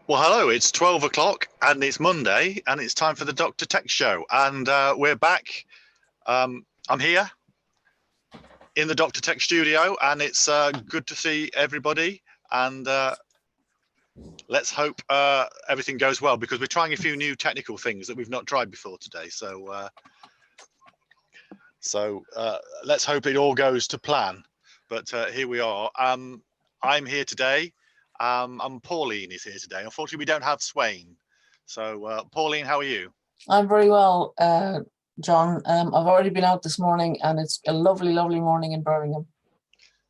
Well, hello, it's 12 o'clock and it's Monday and it's time for the Dr. Tech Show. And we're back. I'm here in the Dr. Tech studio and it's good to see everybody. And let's hope everything goes well because we're trying a few new technical things that we've not tried before today. So let's hope it all goes to plan. But here we are. I'm here today. Pauline is here today. Unfortunately, we don't have Swain. So, Pauline, how are you? I'm very well, John. I've already been out this morning, and it's a lovely, lovely morning in Birmingham.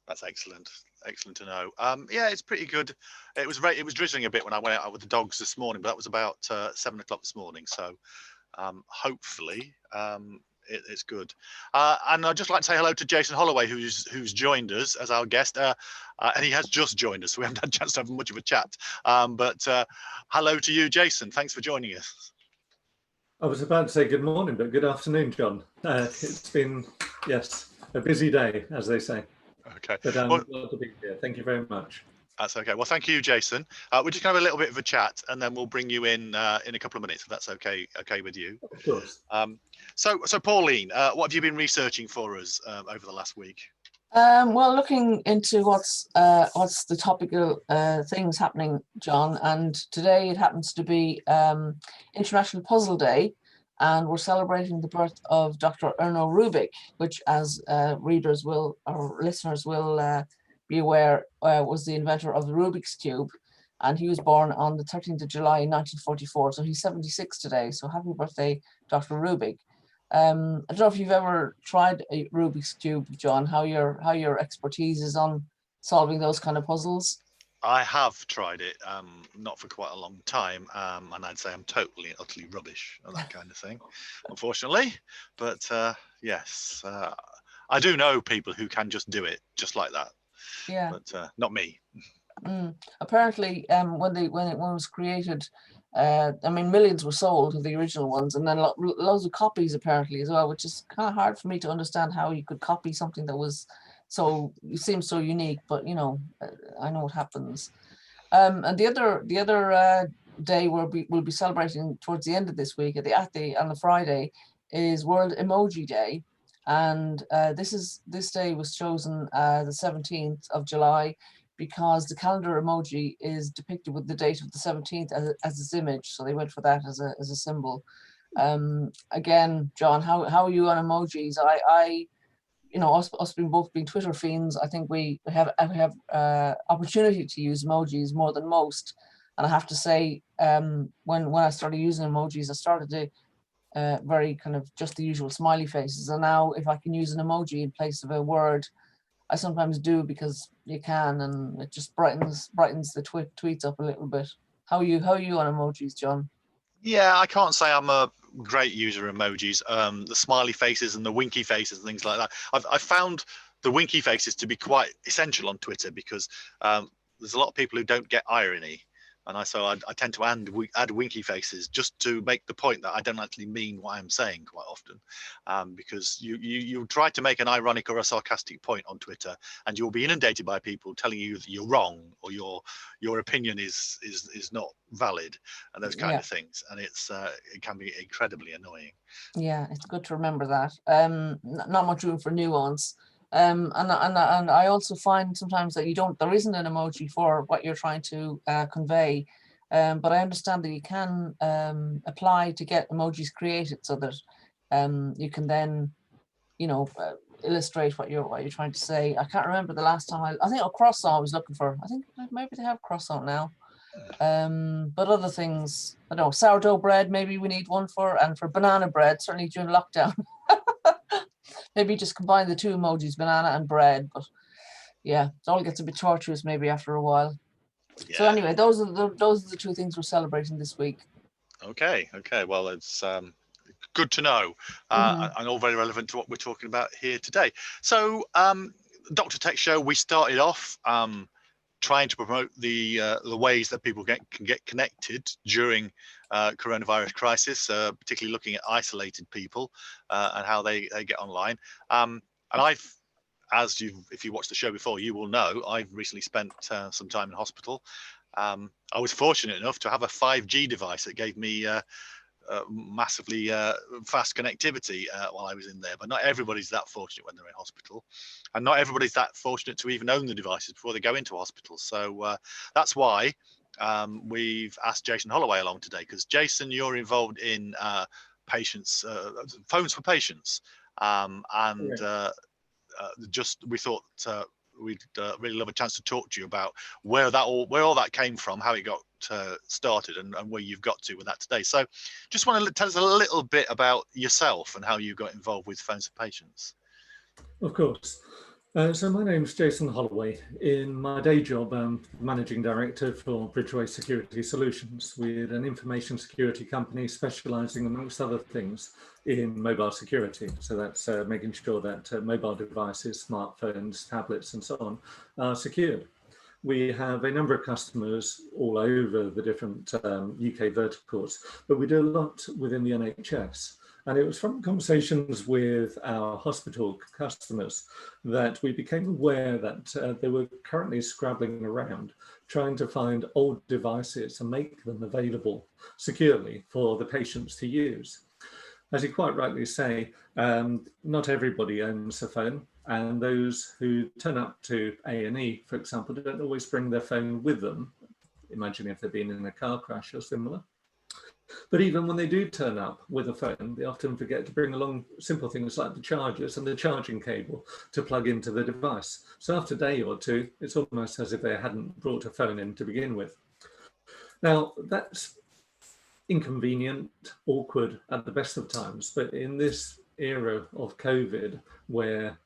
That's excellent. Excellent to know. Yeah, it's pretty good. It was drizzling a bit when I went out with the dogs this morning, but that was about 7 o'clock this morning. So, hopefully, it's good. And I'd just like to say hello to Jason Holloway, who's joined us as our guest. And he has just joined us, so we haven't had a chance to have much of a chat. But hello to you, Jason. Thanks for joining us. I was about to say good morning, but good afternoon, John. It's been, yes, a busy day, as they say. Okay. But I'm glad to be here. Thank you very much. That's okay. Well, thank you, Jason. We're just going to have a little bit of a chat, and then we'll bring you in a couple of minutes, if that's okay with you. Of course. So Pauline, what have you been researching for us over the last week? Well, looking into what's the topical things happening, John, and today it happens to be International Puzzle Day, and we're celebrating the birth of Dr. Erno Rubik, which, as readers will or listeners will be aware, was the inventor of the Rubik's Cube, and he was born on the 13th of July 1944, so he's 76 today. So happy birthday, Dr. Rubik. I don't know if you've ever tried a Rubik's Cube, John, how your expertise is on solving those kind of puzzles. I have tried it, not for quite a long time, and I'd say I'm totally and utterly rubbish at that kind of thing, unfortunately. But yes, I do know people who can just do it just like that. Yeah. But not me. Apparently, when it was created, I mean, millions were sold of the original ones, and then loads of copies apparently as well, which is kind of hard for me to understand how you could copy something that was it seems so unique. But you know, I know what happens. And the other day we'll be celebrating towards the end of this week on the Friday is WorldEmojiDay, and this day was chosen the 17th of July because the calendar emoji is depicted with the date of the 17th as its image, so they went for that as a symbol. Again, John, how are you on emojis? I you know, us both being Twitter fiends, I think we have opportunity to use emojis more than most. And I have to say, when I started using emojis, I started to very kind of just the usual smiley faces. And now if I can use an emoji in place of a word, I sometimes do because you can, and it just brightens the tweets up a little bit. How are you on emojis, John? Yeah, I can't say I'm a great user of emojis. The smiley faces and the winky faces and things like that. I've found the winky faces to be quite essential on Twitter because there's a lot of people who don't get irony, and I tend to add winky faces just to make the point that I don't actually mean what I'm saying quite often, because you try to make an ironic or a sarcastic point on Twitter, and you'll be inundated by people telling you that you're wrong or your opinion is not valid and those kind of things, and it can be incredibly annoying. Yeah, it's good to remember that. Not much room for nuance. And I also find sometimes that there isn't an emoji for what you're trying to convey, but I understand that you can apply to get emojis created so that you can then, you know, illustrate what you're trying to say. I can't remember the last time I think a croissant I was looking for. I think maybe they have croissant now. But other things, I don't know, sourdough bread, maybe we need one for, and for banana bread, certainly during lockdown. Maybe just combine the two emojis, banana and bread. But yeah, it all gets a bit tortuous maybe after a while. Yeah. So anyway, those are the two things we're celebrating this week. Okay. Well, it's good to know, and all very relevant to what we're talking about here today. So, Dr. Tech Show, we started off trying to promote the ways that people can get connected during coronavirus crisis, particularly looking at isolated people and how they get online. And if you watched the show before, you will know I've recently spent some time in hospital, I was fortunate enough to have a 5G device that gave me massively fast connectivity while I was in there. But not everybody's that fortunate when they're in hospital, and not everybody's that fortunate to even own the devices before they go into hospital. So that's why we've asked Jason Holloway along today, because Jason, you're involved in patients, phones for patients, and just we thought we'd really love a chance to talk to you about where all that came from, how it got started, and where you've got to with that today. So just want to tell us a little bit about yourself and how you got involved with phones for patients. Of course. So my name's Jason Holloway. In my day job, I'm Managing Director for Bridgeway Security Solutions. We're an information security company specialising, amongst other things, in mobile security. So that's making sure that mobile devices, smartphones, tablets and so on are secured. We have a number of customers all over the different UK verticals, but we do a lot within the NHS. And it was from conversations with our hospital customers that we became aware that they were currently scrabbling around trying to find old devices and make them available securely for the patients to use. As you quite rightly say, not everybody owns a phone, and those who turn up to A&E, for example, don't always bring their phone with them. Imagine if they've been in a car crash or similar. But even when they do turn up with a phone, they often forget to bring along simple things like the chargers and the charging cable to plug into the device. So after a day or two, it's almost as if they hadn't brought a phone in to begin with. Now, that's inconvenient, awkward at the best of times, but in this era of COVID, where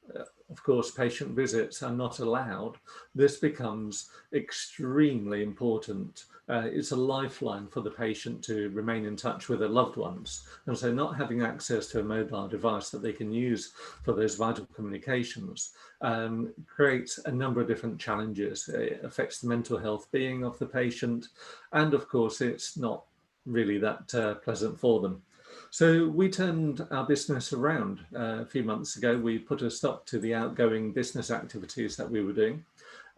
of course patient visits are not allowed, this becomes extremely important. It's a lifeline for the patient to remain in touch with their loved ones, and so not having access to a mobile device that they can use for those vital communications creates a number of different challenges. It affects the mental health being of the patient, and of course it's not really that pleasant for them. So we turned our business around a few months ago. We put a stop to the outgoing business activities that we were doing,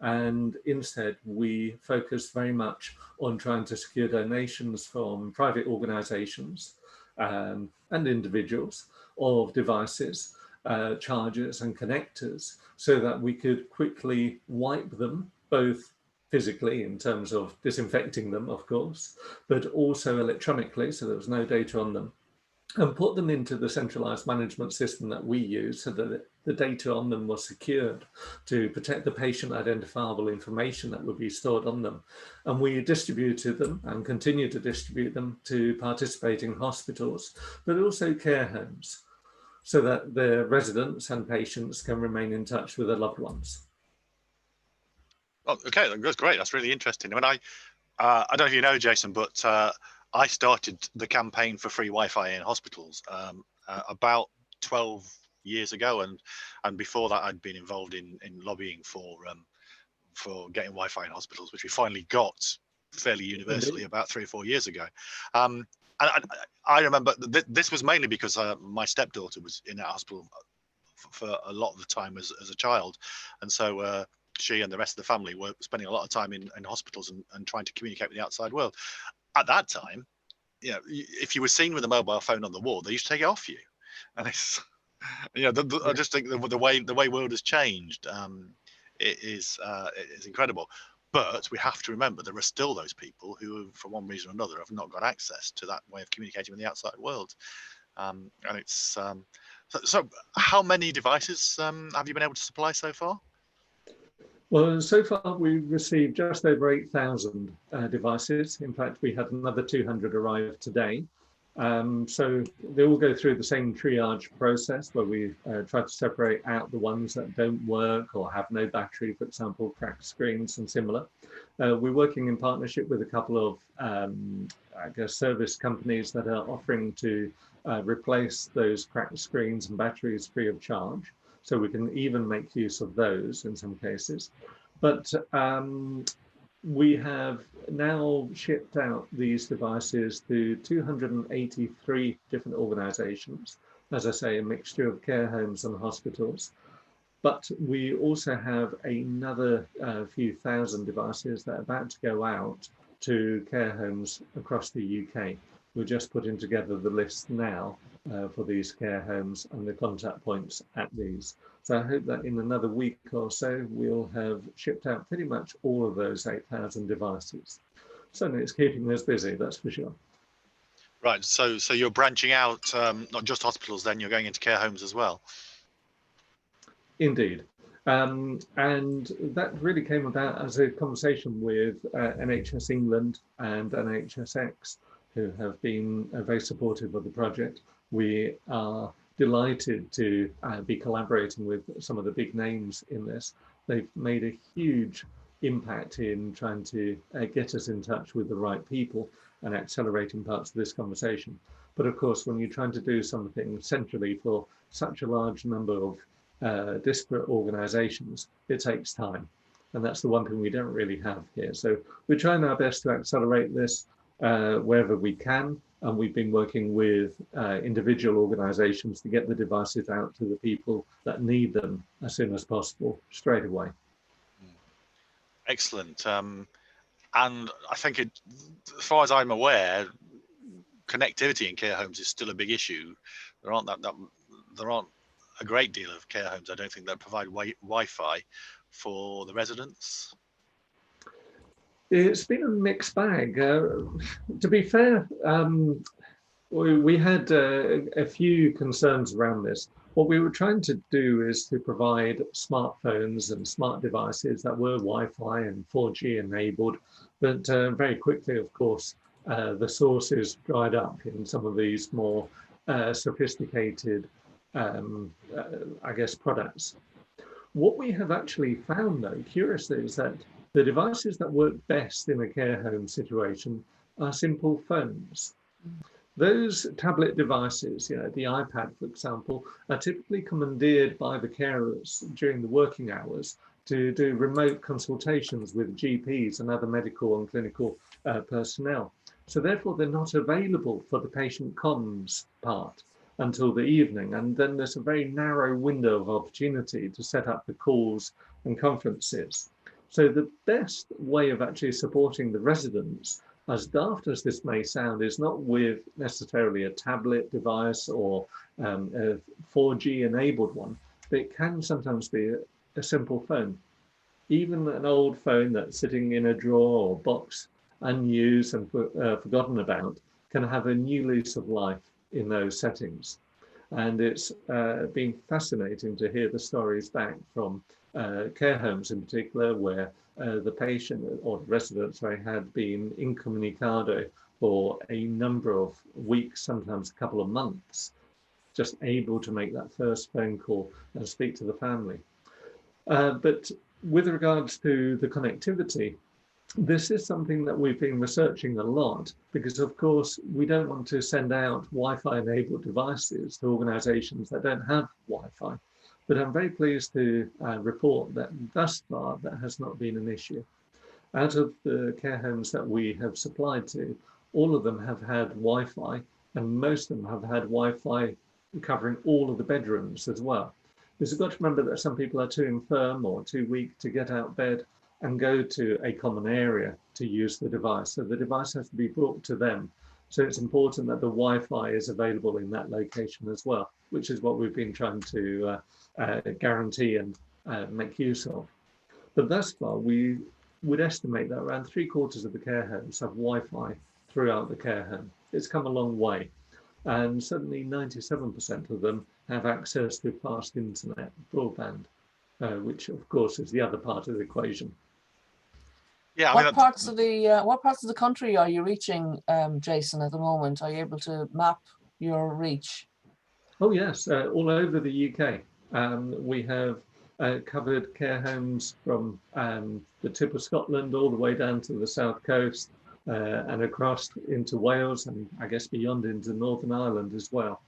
and instead we focused very much on trying to secure donations from private organisations and individuals of devices, chargers and connectors, so that we could quickly wipe them, both physically in terms of disinfecting them, of course, but also electronically, so there was no data on them, and put them into the centralized management system that we use so that the data on them was secured to protect the patient identifiable information that would be stored on them. And we distributed them and continue to distribute them to participating hospitals, but also care homes, so that their residents and patients can remain in touch with their loved ones. Oh, okay, that's great. That's really interesting. I mean, I don't know if you know, Jason, but I started the campaign for free Wi-Fi in hospitals about 12 years ago, and before that, I'd been involved in lobbying for getting Wi-Fi in hospitals, which we finally got fairly universally about 3 or 4 years ago. And I remember this was mainly because my stepdaughter was in that hospital for a lot of the time as a child, and so she and the rest of the family were spending a lot of time in hospitals and trying to communicate with the outside world. At that time, you know, if you were seen with a mobile phone on the wall, they used to take it off you, and it's, you know, I just think the way world has changed, it is incredible. But we have to remember there are still those people who, for one reason or another, have not got access to that way of communicating with the outside world, and it's so. How many devices have you been able to supply so far? Well, so far we've received just over 8,000 devices. In fact, we had another 200 arrive today. So they all go through the same triage process where we try to separate out the ones that don't work or have no battery, for example, cracked screens and similar. We're working in partnership with a couple of I guess service companies that are offering to replace those cracked screens and batteries free of charge. So we can even make use of those in some cases. But we have now shipped out these devices to 283 different organizations. As I say, a mixture of care homes and hospitals. But we also have another few thousand devices that are about to go out to care homes across the UK. We're just putting together the list now for these care homes and the contact points at these. So I hope that in another week or so, we'll have shipped out pretty much all of those 8,000 devices. Certainly it's keeping us busy, that's for sure. Right, so you're branching out, not just hospitals, then you're going into care homes as well. Indeed. And that really came about as a conversation with NHS England and NHSX, who have been very supportive of the project. We are delighted to be collaborating with some of the big names in this. They've made a huge impact in trying to get us in touch with the right people and accelerating parts of this conversation. But of course, when you're trying to do something centrally for such a large number of disparate organizations, it takes time. And that's the one thing we don't really have here. So we're trying our best to accelerate this wherever we can. And we've been working with individual organizations to get the devices out to the people that need them as soon as possible, straight away. Excellent. And I think, as far as I'm aware, connectivity in care homes is still a big issue. There aren't a great deal of care homes, I don't think, that provide Wi-Fi for the residents. It's been a mixed bag. To be fair, we had a few concerns around this. What we were trying to do is to provide smartphones and smart devices that were Wi-Fi and 4G enabled, but very quickly, of course, the sources dried up in some of these more sophisticated, I guess, products. What we have actually found, though, curiously, is that the devices that work best in a care home situation are simple phones. Those tablet devices, you know, the iPad, for example, are typically commandeered by the carers during the working hours to do remote consultations with GPs and other medical and clinical personnel. So therefore, they're not available for the patient comms part until the evening. And then there's a very narrow window of opportunity to set up the calls and conferences. So the best way of actually supporting the residents, as daft as this may sound, is not with necessarily a tablet device or a 4G enabled one, but it can sometimes be a simple phone. Even an old phone that's sitting in a drawer or box, unused and forgotten about, can have a new lease of life in those settings. And it's been fascinating to hear the stories back from care homes in particular, where the patient or the resident, had been incommunicado for a number of weeks, sometimes a couple of months, just able to make that first phone call and speak to the family. But with regards to the connectivity, this is something that we've been researching a lot, because of course we don't want to send out Wi-Fi enabled devices to organizations that don't have Wi-Fi. But I'm very pleased to report that thus far that has not been an issue. Out of the care homes that we have supplied to, all of them have had Wi-Fi, and most of them have had Wi-Fi covering all of the bedrooms as well. Because you've got to remember that some people are too infirm or too weak to get out of bed and go to a common area to use the device. So the device has to be brought to them. So it's important that the Wi-Fi is available in that location as well, which is what we've been trying to guarantee and make use of. But thus far, we would estimate that around 3/4 of the care homes have Wi-Fi throughout the care home. It's come a long way. And certainly 97% of them have access to fast internet broadband, which of course is the other part of the equation. Yeah, what parts of the country are you reaching, Jason, at the moment? Are you able to map your reach? Oh yes, all over the UK. We have covered care homes from the tip of Scotland all the way down to the south coast and across into Wales, and I guess beyond into Northern Ireland as well.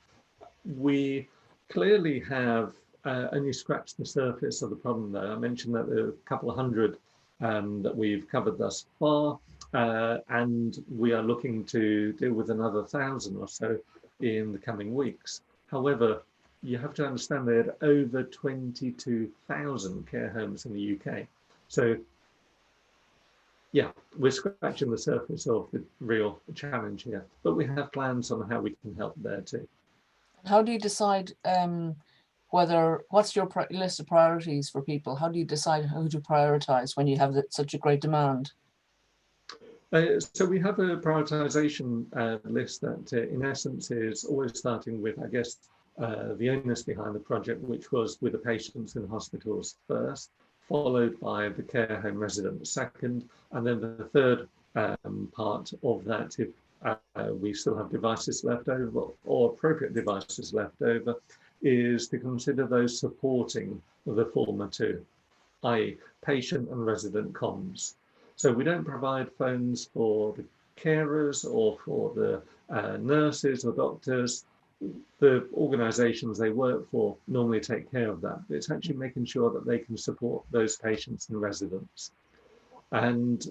We clearly have only scratched the surface of the problem though. I mentioned that there are a couple of hundred that we've covered thus far, and we are looking to deal with another 1,000 or so in the coming weeks. However, you have to understand they had over 22,000 care homes in the UK. So yeah, we're scratching the surface of the real challenge here, but we have plans on how we can help there too. How do you decide what's your list of priorities for people? How do you decide who to prioritize when you have such a great demand? So we have a prioritization list that in essence is always starting with, I guess, the onus behind the project, which was with the patients in hospitals first, followed by the care home residents second, and then the third part of that, if we still have devices left over or appropriate devices left over, is to consider those supporting the former two, i.e. patient and resident comms. So we don't provide phones for the carers or for the nurses or doctors. The organisations they work for normally take care of that. It's actually making sure that they can support those patients and residents. And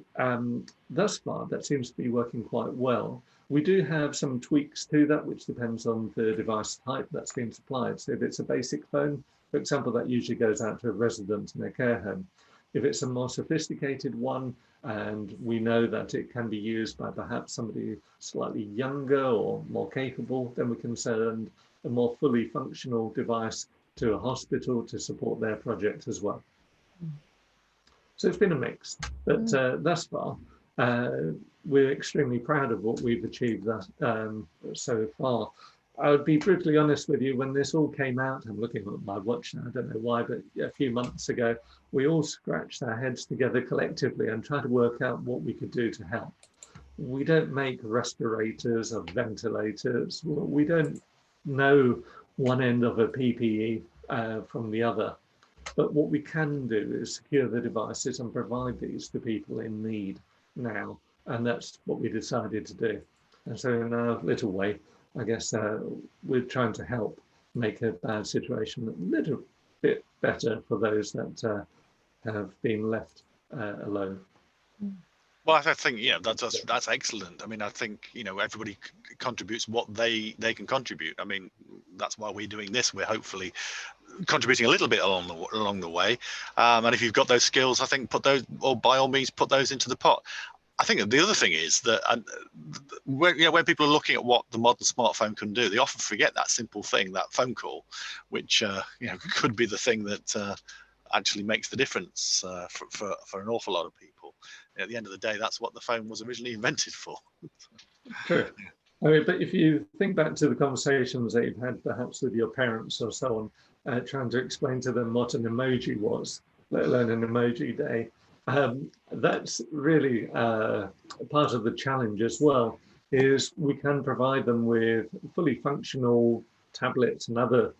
thus far, that seems to be working quite well. We do have some tweaks to that, which depends on the device type that's being supplied. So if it's a basic phone, for example, that usually goes out to a resident in a care home. If it's a more sophisticated one, and we know that it can be used by perhaps somebody slightly younger or more capable, then we can send a more fully functional device to a hospital to support their project as well. So it's been a mix, but thus far, we're extremely proud of what we've achieved so far. I would be brutally honest with you, when this all came out, I'm looking at my watch now, I don't know why, but a few months ago, we all scratched our heads together collectively and tried to work out what we could do to help. We don't make respirators or ventilators. We don't know one end of a PPE from the other. But what we can do is secure the devices and provide these to people in need now. And that's what we decided to do. And so in our little way, I guess we're trying to help make a bad situation a little bit better for those that have been left alone. Well, I think that's excellent. I mean, I think everybody contributes what they can contribute. I mean, that's why we're doing this. We're hopefully contributing a little bit along the way. And if you've got those skills, I think by all means put those into the pot. I think the other thing is that when people are looking at what the modern smartphone can do, they often forget that simple thing, that phone call, which could be the thing that actually makes the difference for an awful lot of people. At the end of the day, that's what the phone was originally invented for. True. I mean, but if you think back to the conversations that you've had perhaps with your parents or so on, trying to explain to them what an emoji was, let alone an emoji day, that's really part of the challenge as well, is we can provide them with fully functional tablets and other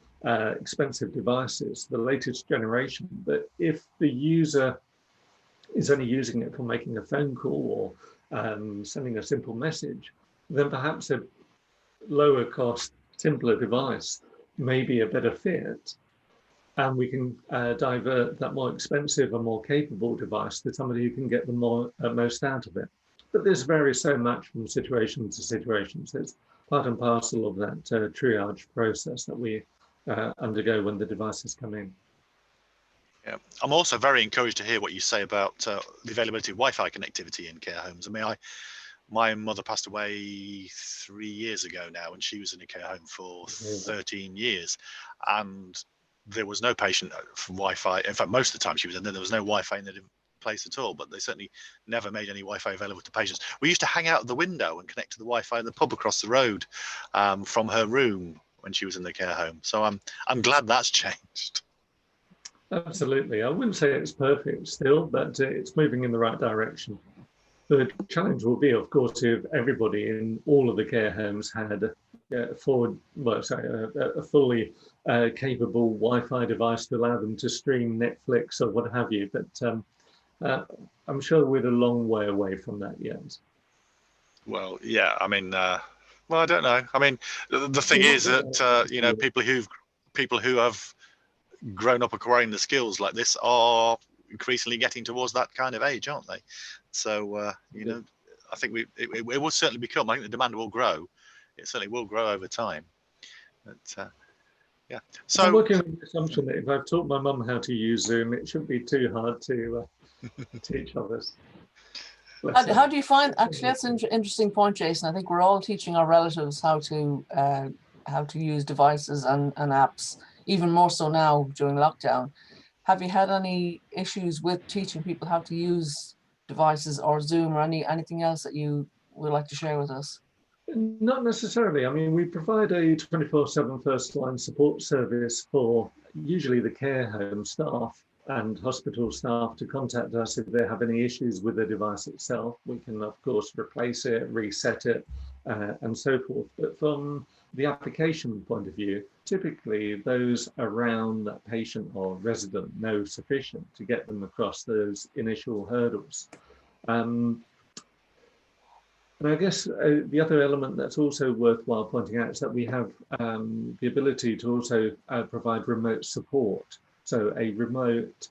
expensive devices, the latest generation. But if the user is only using it for making a phone call or sending a simple message, then perhaps a lower cost, simpler device may be a better fit. And we can divert that more expensive and more capable device to somebody who can get the most out of it. But this varies so much from situation to situation. So it's part and parcel of that triage process that we undergo when the devices come in. Yeah, I'm also very encouraged to hear what you say about the availability of Wi-Fi connectivity in care homes. I mean, my mother passed away 3 years ago now, and she was in a care home for 13 years. And there was no patient from Wi-Fi. In fact, most of the time she was in there, there was no Wi-Fi in the place at all, but they certainly never made any Wi-Fi available to patients. We used to hang out the window and connect to the Wi-Fi in the pub across the road from her room when she was in the care home. So I'm glad that's changed. Absolutely. I wouldn't say it's perfect still, but it's moving in the right direction. The challenge will be, of course, if everybody in all of the care homes had a fully capable Wi-Fi device to allow them to stream Netflix or what have you. But I'm sure we're a long way away from that yet. Well, yeah. I mean, well, I don't know. I mean, the thing is that people who have grown up acquiring the skills like this are increasingly getting towards that kind of age, aren't they? So I think it will certainly become. I think the demand will grow. It certainly will grow over time. But Yeah. I'm So working on the assumption that if I've taught my mum how to use Zoom, it shouldn't be too hard to teach others. How do you find, actually, that's an interesting point, Jason. I think we're all teaching our relatives how to use devices and apps, even more so now during lockdown. Have you had any issues with teaching people how to use devices or Zoom or anything else that you would like to share with us? Not necessarily. I mean, we provide a 24/7 first line support service for usually the care home staff and hospital staff to contact us if they have any issues with the device itself. We can, of course, replace it, reset it, and so forth. But from the application point of view, typically those around that patient or resident know sufficient to get them across those initial hurdles. And I guess the other element that's also worthwhile pointing out is that we have the ability to also provide remote support. So a remote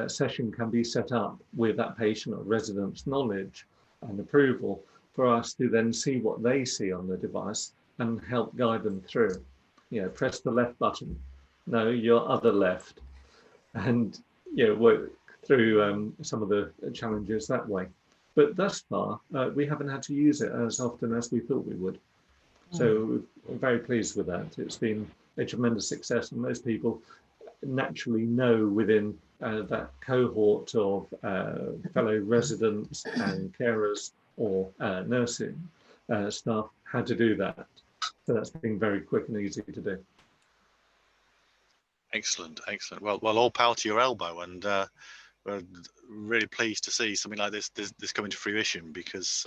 session can be set up with that patient or resident's knowledge and approval for us to then see what they see on the device and help guide them through. You know, press the left button, no, your other left, and work through some of the challenges that way. But thus far, we haven't had to use it as often as we thought we would. So we're very pleased with that. It's been a tremendous success, and most people naturally know within that cohort of fellow residents and carers or nursing staff how to do that. So that's been very quick and easy to do. excellent, excellent. Well, all power to your elbow, and we're really pleased to see something like this coming to fruition, because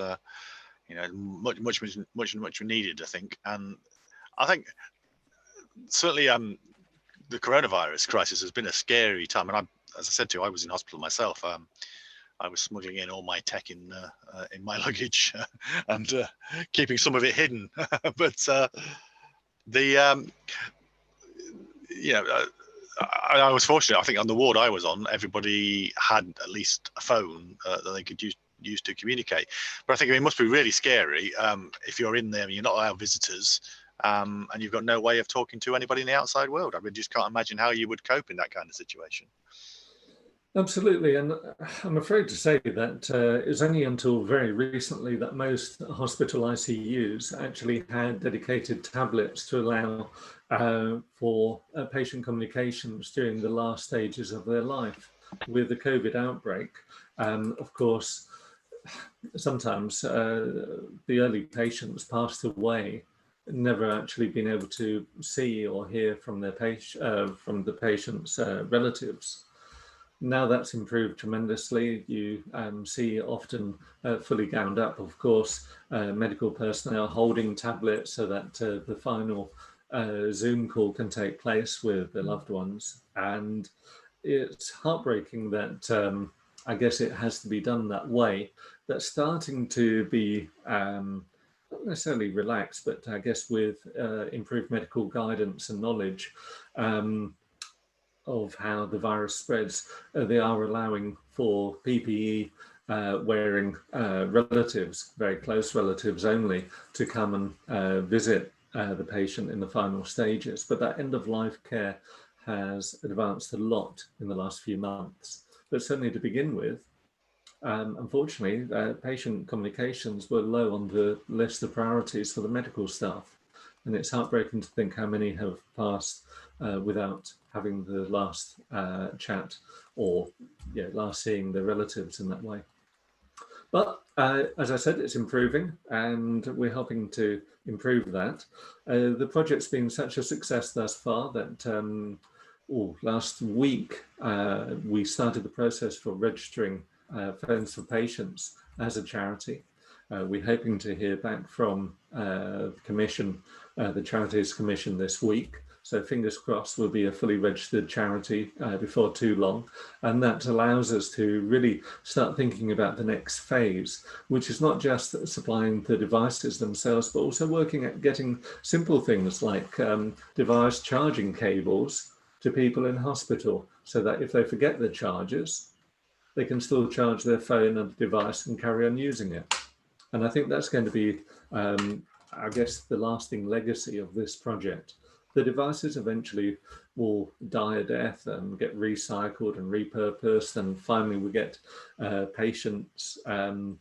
much needed, I think. And I think certainly the coronavirus crisis has been a scary time, and as I said to you, I was in hospital myself. I was smuggling in all my tech in my luggage and keeping some of it hidden. But I was fortunate. I think on the ward I was on, everybody had at least a phone that they could use to communicate. But I think it must be really scary if you're in there and you're not allowed visitors, and you've got no way of talking to anybody in the outside world. I mean, just can't imagine how you would cope in that kind of situation. Absolutely, and I'm afraid to say that it was only until very recently that most hospital ICUs actually had dedicated tablets to allow for patient communications during the last stages of their life. With the COVID outbreak, of course, sometimes the early patients passed away, never actually been able to see or hear from their from the patient's relatives. Now that's improved tremendously. You see often fully gowned up, of course, medical personnel holding tablets so that the final Zoom call can take place with their loved ones. And it's heartbreaking that I guess it has to be done that way. That's starting to be not necessarily relaxed, but I guess with improved medical guidance and knowledge of how the virus spreads, they are allowing for PPE wearing relatives, very close relatives only, to come and visit the patient in the final stages. But that end of life care has advanced a lot in the last few months. But certainly to begin with, unfortunately, patient communications were low on the list of priorities for the medical staff. And it's heartbreaking to think how many have passed without having the last chat or last seeing their relatives in that way. But as I said, it's improving, and we're helping to improve that. The project's been such a success thus far that last week we started the process for registering Phones for Patients as a charity. We're hoping to hear back from the Commission, the Charities Commission, this week. So fingers crossed we'll be a fully registered charity before too long. And that allows us to really start thinking about the next phase, which is not just supplying the devices themselves, but also working at getting simple things like device charging cables to people in hospital, so that if they forget their chargers, they can still charge their phone and device and carry on using it. And I think that's going to be, I guess, the lasting legacy of this project, the devices eventually will die a death and get recycled and repurposed, and finally we get patients and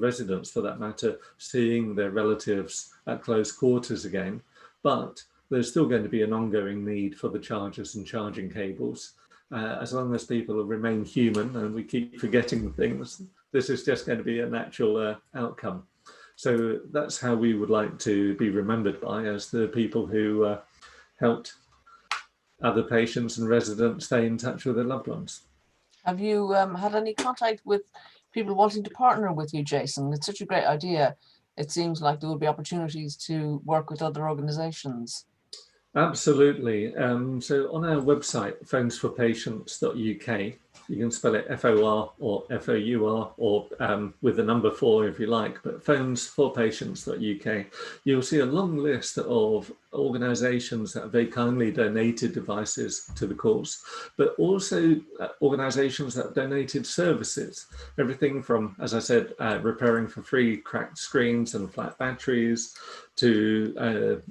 residents, for that matter, seeing their relatives at close quarters again. But there's still going to be an ongoing need for the chargers and charging cables. As long as people remain human and we keep forgetting things, this is just going to be a natural outcome. So that's how we would like to be remembered by, as the people who helped other patients and residents stay in touch with their loved ones. Have you had any contact with people wanting to partner with you, Jason? It's such a great idea. It seems like there will be opportunities to work with other organizations. Absolutely. So on our website, phonesforpatients.uk, you can spell it FOR or FOUR, or with the number 4 if you like, but phonesforpatients.uk, you'll see a long list of organizations that have very kindly donated devices to the cause, but also organizations that have donated services, everything from, as I said, repairing for free cracked screens and flat batteries, to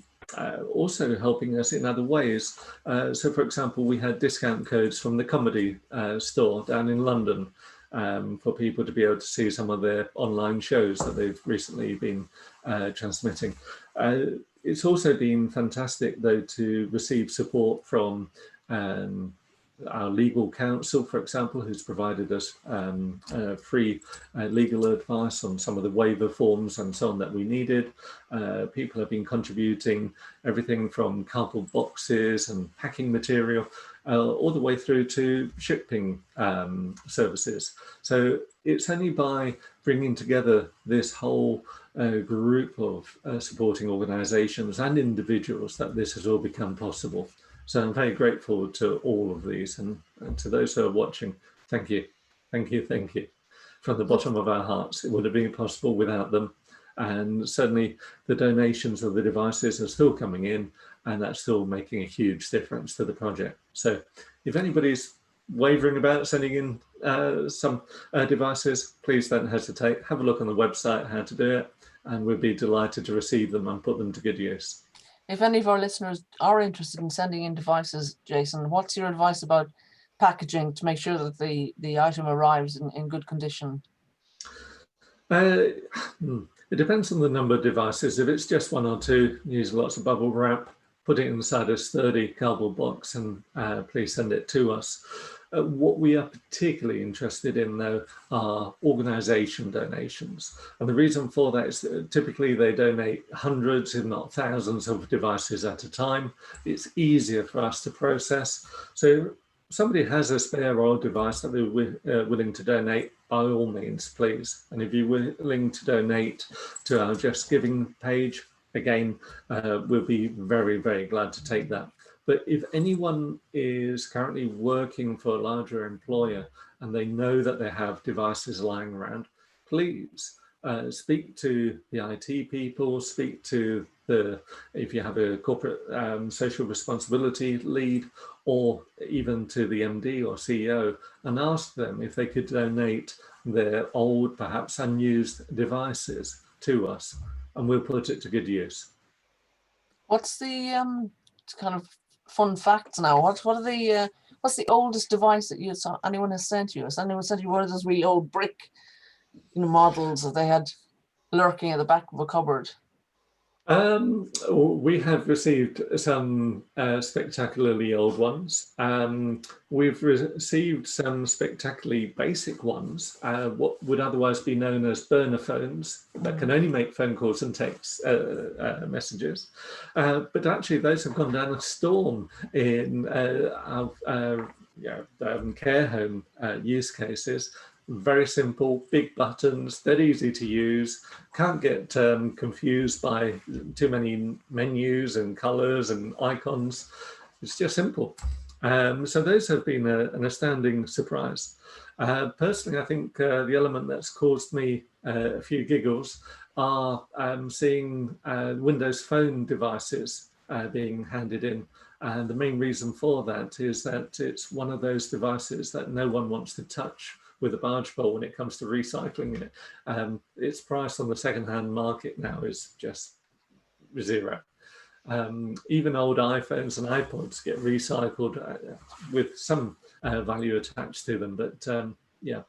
also helping us in other ways. So for example, we had discount codes from the Comedy store down in London for people to be able to see some of their online shows that they've recently been transmitting. It's also been fantastic, though, to receive support from our legal counsel, for example, who's provided us free legal advice on some of the waiver forms and so on that we needed. People have been contributing everything from cardboard boxes and packing material all the way through to shipping services. So it's only by bringing together this whole group of supporting organizations and individuals that this has all become possible. So I'm very grateful to all of these, and to those who are watching, thank you, thank you, thank you. From the bottom of our hearts, it would have been possible without them. And certainly the donations of the devices are still coming in, and that's still making a huge difference to the project. So if anybody's wavering about sending in some devices, please don't hesitate. Have a look on the website how to do it, and we'd be delighted to receive them and put them to good use. If any of our listeners are interested in sending in devices, Jason, what's your advice about packaging to make sure that the item arrives in good condition? It depends on the number of devices. If it's just 1 or 2, use lots of bubble wrap, put it inside a sturdy cardboard box, and please send it to us. What we are particularly interested in, though, are organisation donations. And the reason for that is that typically they donate hundreds, if not thousands, of devices at a time. It's easier for us to process. So if somebody has a spare old device that they're willing to donate, by all means, please. And if you're willing to donate to our Just Giving page, again, we'll be very, very glad to take that. But if anyone is currently working for a larger employer and they know that they have devices lying around, please speak to the IT people, speak to if you have a corporate social responsibility lead, or even to the MD or CEO, and ask them if they could donate their old, perhaps unused devices to us, and we'll put it to good use. What's the kind of fun facts now? What's the oldest device that anyone has sent you? Has anyone sent you one of those really old brick, models that they had lurking at the back of a cupboard? We have received some spectacularly old ones. We've received some spectacularly basic ones, what would otherwise be known as burner phones that can only make phone calls and text messages. But actually those have gone down a storm in our care home use cases. Very simple, big buttons, dead easy to use, can't get confused by too many menus and colors and icons. It's just simple. So those have been an astounding surprise. Personally, I think the element that's caused me a few giggles are seeing Windows Phone devices being handed in. And the main reason for that is that it's one of those devices that no one wants to touch with a barge pole when it comes to recycling it. Its price on the second-hand market now is just zero. Even old iPhones and iPods get recycled with some value attached to them. But yeah,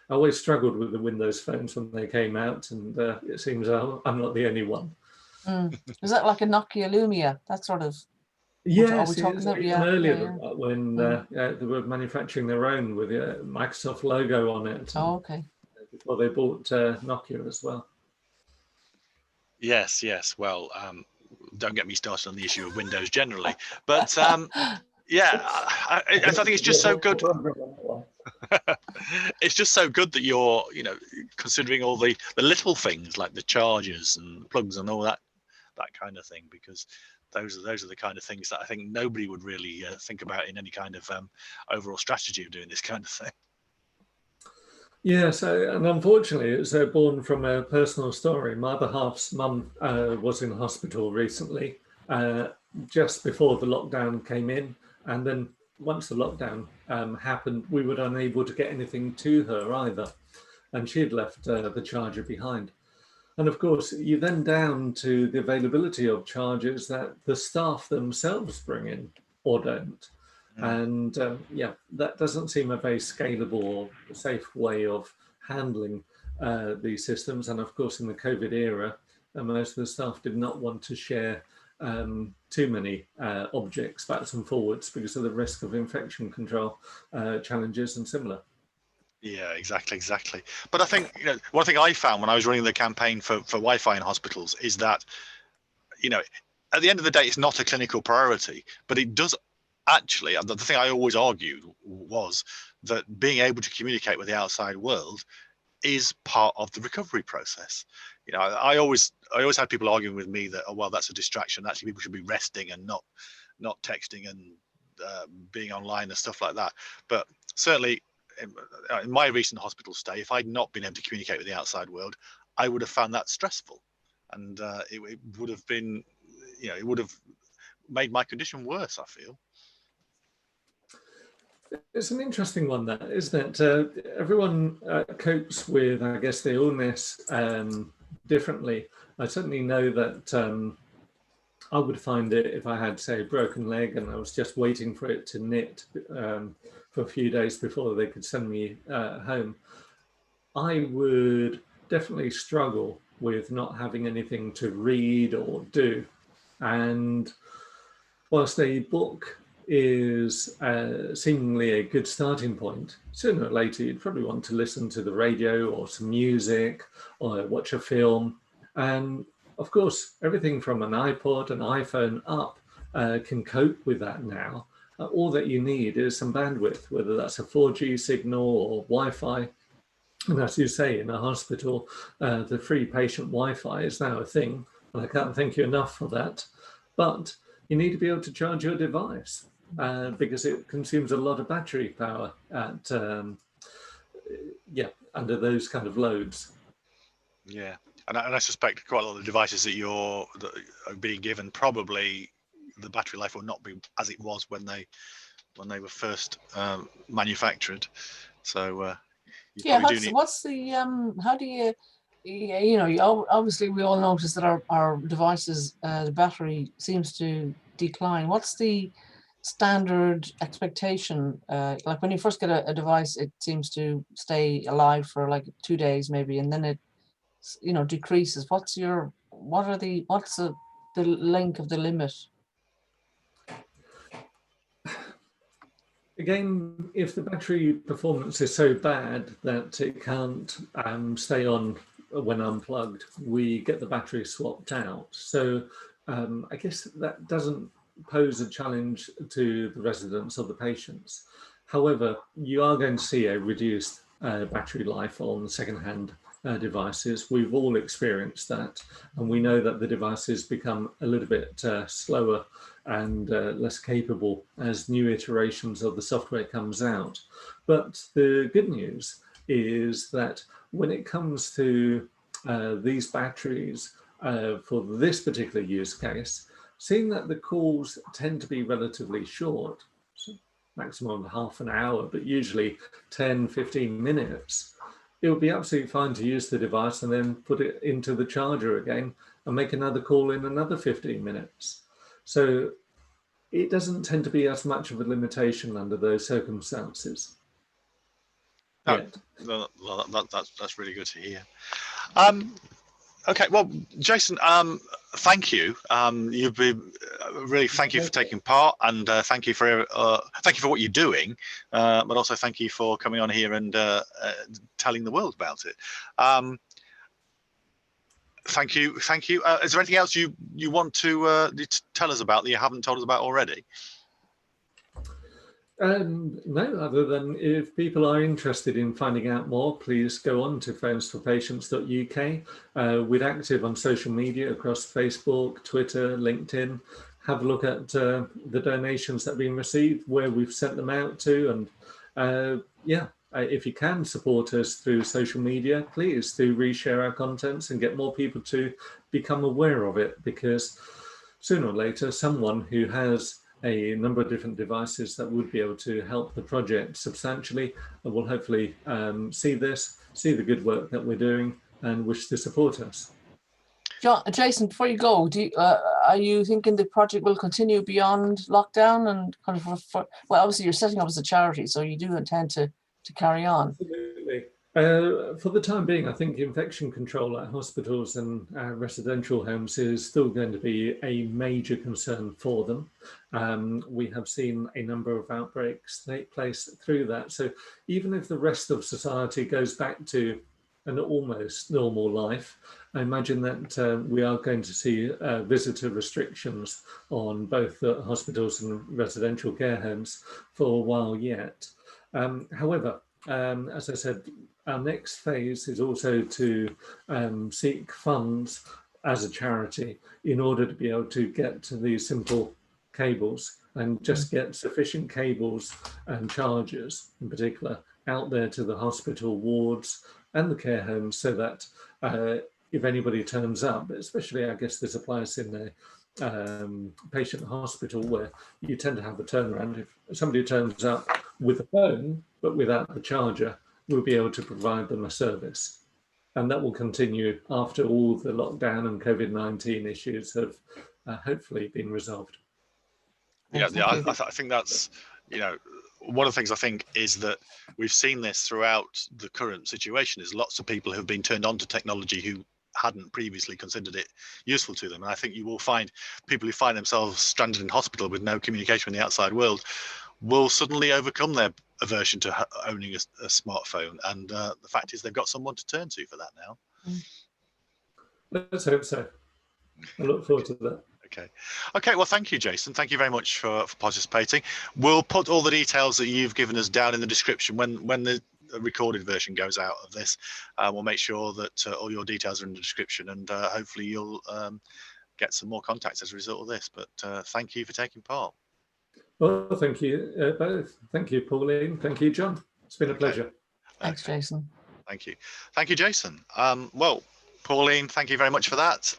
I always struggled with the Windows phones when they came out, and it seems I'm not the only one. Is that like a Nokia Lumia? That sort of... Yes, are we talking about? even earlier than that, when they were manufacturing their own with a Microsoft logo on it. Oh, okay. Before they bought Nokia as well. Yes, yes. Well, don't get me started on the issue of Windows generally, but yeah, I think it's just so good. It's just so good that you're, considering all the little things like the chargers and plugs and all that kind of thing, because those are the kind of things that I think nobody would really think about in any kind of overall strategy of doing this kind of thing. Yes, and unfortunately, it's born from a personal story. My other half's mum was in hospital recently, just before the lockdown came in, and then once the lockdown happened, we were unable to get anything to her either, and she had left the charger behind. And of course, you're then down to the availability of chargers that the staff themselves bring in or don't. And yeah, that doesn't seem a very scalable or safe way of handling these systems. And of course, in the COVID era, most of the staff did not want to share too many objects backwards and forwards because of the risk of infection control challenges and similar. Yeah, exactly. But I think, one thing I found when I was running the campaign for Wi-Fi in hospitals is that, at the end of the day, it's not a clinical priority, but it does actually, the thing I always argued was that being able to communicate with the outside world is part of the recovery process. I always had people arguing with me that, oh, well, that's a distraction. Actually, people should be resting and not texting and being online and stuff like that. But certainly in my recent hospital stay, if I'd not been able to communicate with the outside world, I would have found that stressful, and it would have been, it would have made my condition worse, I feel. It's an interesting one, that, isn't it? Everyone copes with, I guess, the illness differently. I certainly know that I would find it if I had, say, a broken leg and I was just waiting for it to knit for a few days before they could send me home. I would definitely struggle with not having anything to read or do. And whilst a book is seemingly a good starting point, sooner or later you'd probably want to listen to the radio or some music or watch a film. And of course, everything from an iPod, an iPhone up can cope with that now. All that you need is some bandwidth, whether that's a 4G signal or Wi-Fi. And as you say, in a hospital, the free patient Wi-Fi is now a thing, and I can't thank you enough for that. But you need to be able to charge your device because it consumes a lot of battery power at under those kind of loads. Yeah, and I suspect quite a lot of the devices that are being given, probably the battery life will not be as it was when they were first manufactured. So yeah, what's the how do you obviously we all notice that our devices, the battery seems to decline. What's the standard expectation? Like when you first get a device, it seems to stay alive for like 2 days maybe, and then it decreases. What's the length of the limit? Again, if the battery performance is so bad that it can't stay on when unplugged, we get the battery swapped out. So I guess that doesn't pose a challenge to the residents or the patients. However, you are going to see a reduced battery life on secondhand devices. We've all experienced that, and we know that the devices become a little bit slower and less capable as new iterations of the software comes out. But the good news is that when it comes to these batteries for this particular use case, seeing that the calls tend to be relatively short, so maximum of half an hour, but usually 10-15 minutes, it would be absolutely fine to use the device and then put it into the charger again and make another call in another 15 minutes. So it doesn't tend to be as much of a limitation under those circumstances. No, that's really good to hear. Okay, well, Jason, thank you. You've been really thank you for taking part, and thank you for what you're doing, but also thank you for coming on here and telling the world about it. Thank you. Is there anything else you want to tell us about that you haven't told us about already? No, other than if people are interested in finding out more, please go on to phonesforpatients.uk. We're active on social media across Facebook, Twitter, LinkedIn. Have a look at the donations that have been received, where we've sent them out to, and if you can support us through social media, please do reshare our contents and get more people to become aware of it, because sooner or later, someone who has a number of different devices that would be able to help the project substantially will hopefully see the good work that we're doing and wish to support us. Jason, before you go, are you thinking the project will continue beyond lockdown and kind of well, obviously you're setting up as a charity, so you do intend to carry on? Absolutely. For the time being, I think infection control at hospitals and residential homes is still going to be a major concern for them. We have seen a number of outbreaks take place through that. So even if the rest of society goes back to an almost normal life, I imagine that we are going to see visitor restrictions on both hospitals and residential care homes for a while yet. However, as I said, our next phase is also to seek funds as a charity in order to be able to get to these simple cables and just get sufficient cables and chargers in particular out there to the hospital wards and the care homes, so that if anybody turns up, especially I guess this applies in the patient hospital, where you tend to have a turnaround. If somebody turns up with a phone but without the charger, we'll be able to provide them a service, and that will continue after all the lockdown and COVID-19 issues have hopefully been resolved. Yeah, I think that's, one of the things I think is that we've seen this throughout the current situation, is lots of people who've been turned on to technology who hadn't previously considered it useful to them. And I think you will find people who find themselves stranded in hospital with no communication with the outside world will suddenly overcome their aversion to owning a smartphone. And the fact is they've got someone to turn to for that now. Let's hope so. I look forward to that. Okay, well, thank you, Jason. Thank you very much for participating. We'll put all the details that you've given us down in the description when the recorded version goes out of this. We'll make sure that all your details are in the description, and hopefully you'll get some more contacts as a result of this. But thank you for taking part. Well, thank you both. Thank you, Pauline. Thank you, John. It's been a pleasure. Thanks, Jason. Thank you, Jason. Well, Pauline, thank you very much for that.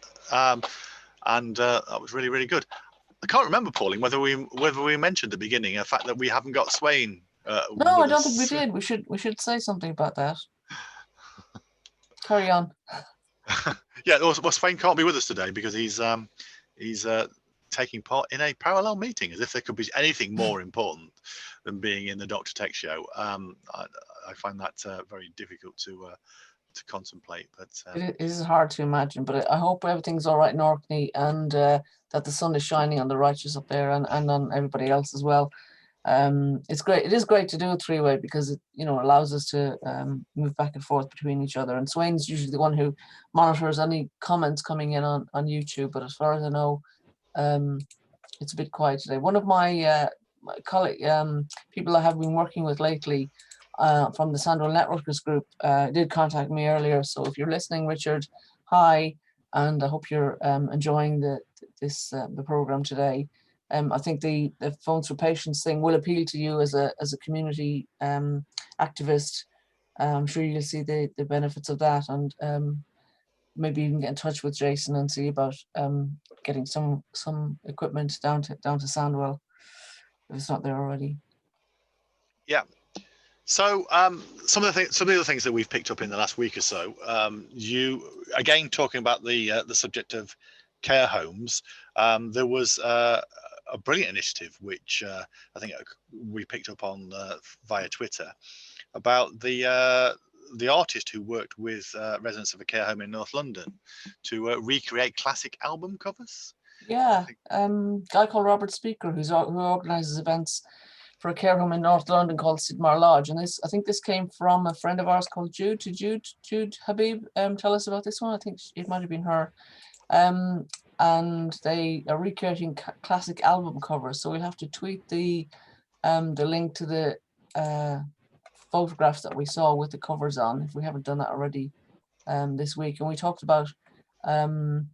And that was really, really good. I can't remember, Pauline, whether we mentioned at the beginning the fact that we haven't got Swain. No, I don't think we did. We should say something about that. Carry on. Yeah, well, Swain can't be with us today because he's taking part in a parallel meeting, as if there could be anything more important than being in the Dr. Tech show. I find that very difficult to contemplate, but it is hard to imagine. But I hope everything's all right in Orkney, and that the sun is shining on the righteous up there and on everybody else as well. It's great. It is great to do a three-way, because it allows us to move back and forth between each other. And Swain's usually the one who monitors any comments coming in on YouTube. But as far as I know, it's a bit quiet today. One of my colleague people I have been working with lately from the Sandwell Networkers group did contact me earlier. So if you're listening, Richard, hi, and I hope you're enjoying the program today. I think the Phones for Patients thing will appeal to you as a community activist. I'm sure you'll see the benefits of that, and maybe even get in touch with Jason and see about getting some equipment down to Sandwell if it's not there already. Yeah. So some of the other things that we've picked up in the last week or so, you again talking about the subject of care homes, there was a brilliant initiative which I think we picked up on via Twitter about the artist who worked with residents of a care home in North London to recreate classic album covers. Yeah, guy called Robert Speker, who organises events for a care home in North London called Sidmar Lodge. And I think this came from a friend of ours called Jude. Did Jude Habib tell us about this one? I think it might have been her. And they are recreating classic album covers. So we'll have to tweet the link to the photographs that we saw with the covers on, if we haven't done that already this week. And we talked about programs